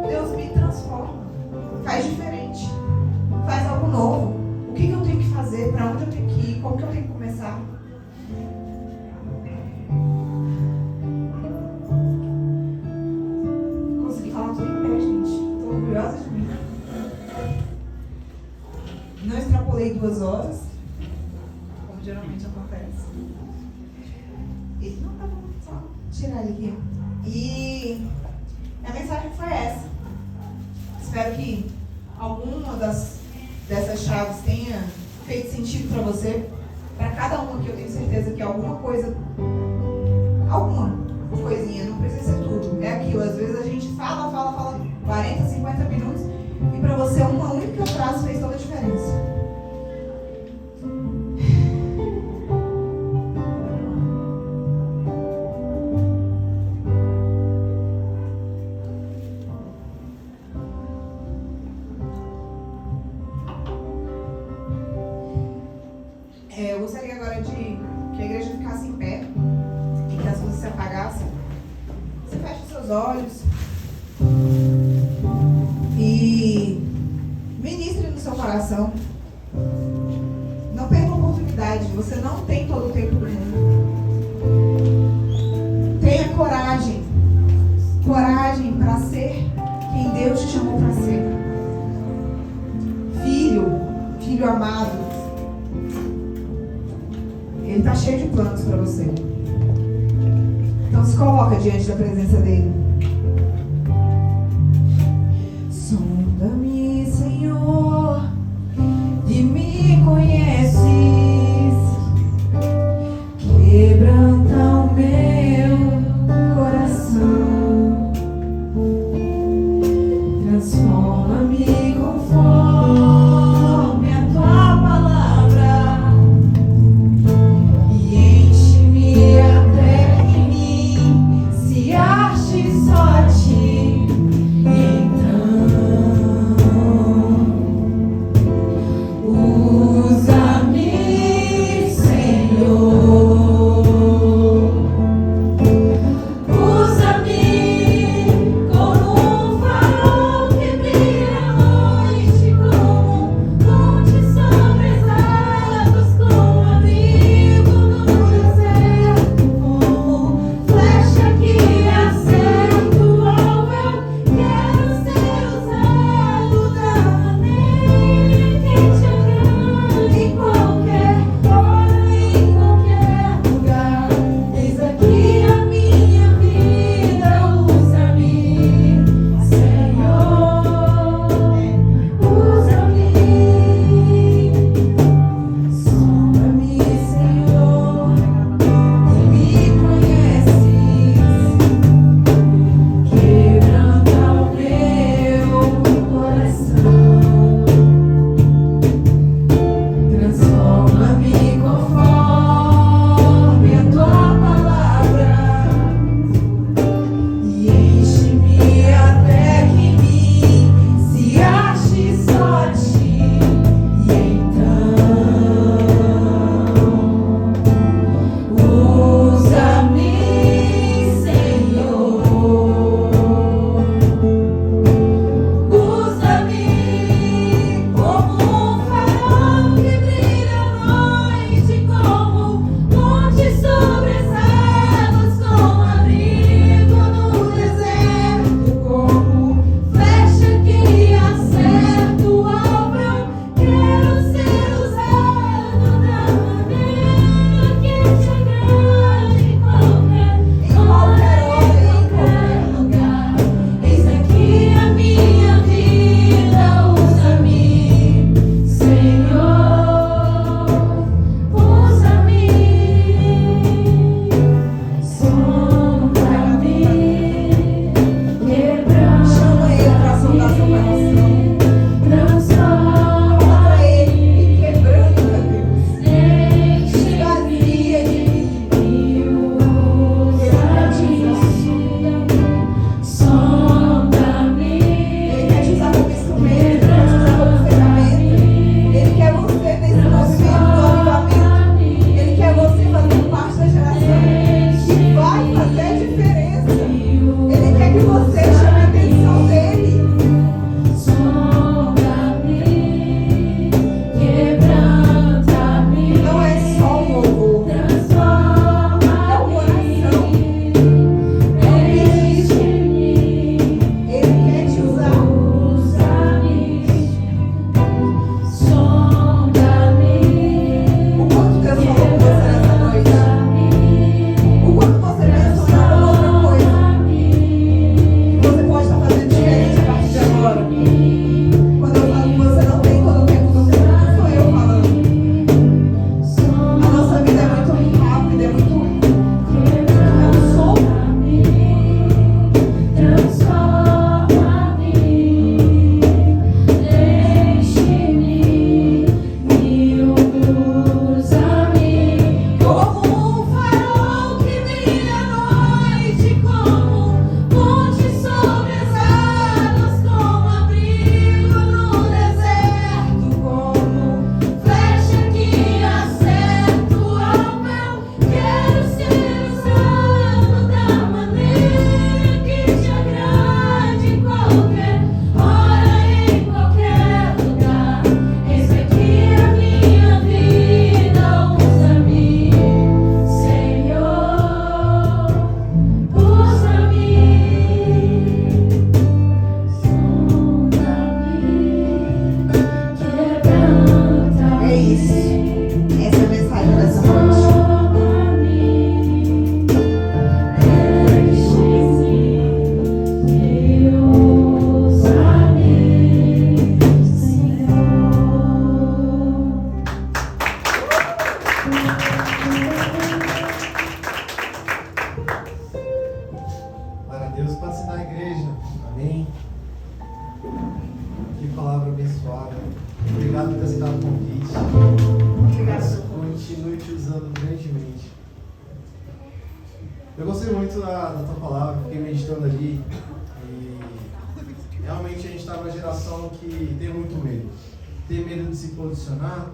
Deus, me transforma. Faz diferente. Faz algo novo. O que eu tenho que fazer? Para onde eu tenho que ir? Como que eu tenho que começar? Consegui falar tudo em pé, gente. Estou orgulhosa de mim. Não extrapolei 2 horas, como geralmente acontece. Não, tá bom, só tirar ele aqui. E a mensagem foi essa. Espero que alguma dessas chaves tenha feito sentido para você. Para cada uma que eu tenho certeza que alguma coisinha, não precisa ser tudo. É aquilo, às vezes a gente fala 40, 50 minutos e para você uma única frase fez toda a diferença. Eu gostaria agora de que a igreja ficasse em pé e que as luzes se apagassem. Você fecha os seus olhos e ministre no seu coração. Não perca a oportunidade, você não tem todo o tempo do mundo. Tenha coragem. Coragem para ser quem Deus te chamou para ser. Filho amado. Ele está cheio de planos para você. Então se coloca diante da presença dele. Sonda-me, Senhor, e me conheces. Quebranta o meu coração. Transforma-me conforme a tua palavra e enche-me até em mim, se aches Glória a Deus, pode se dar a igreja. Amém. Que palavra abençoada. Obrigado por ter aceitado o convite. Obrigada. Continue te usando grandemente. Eu gostei muito da tua palavra, fiquei meditando ali. E realmente a gente está numa geração que tem muito medo. Tem medo de se posicionar,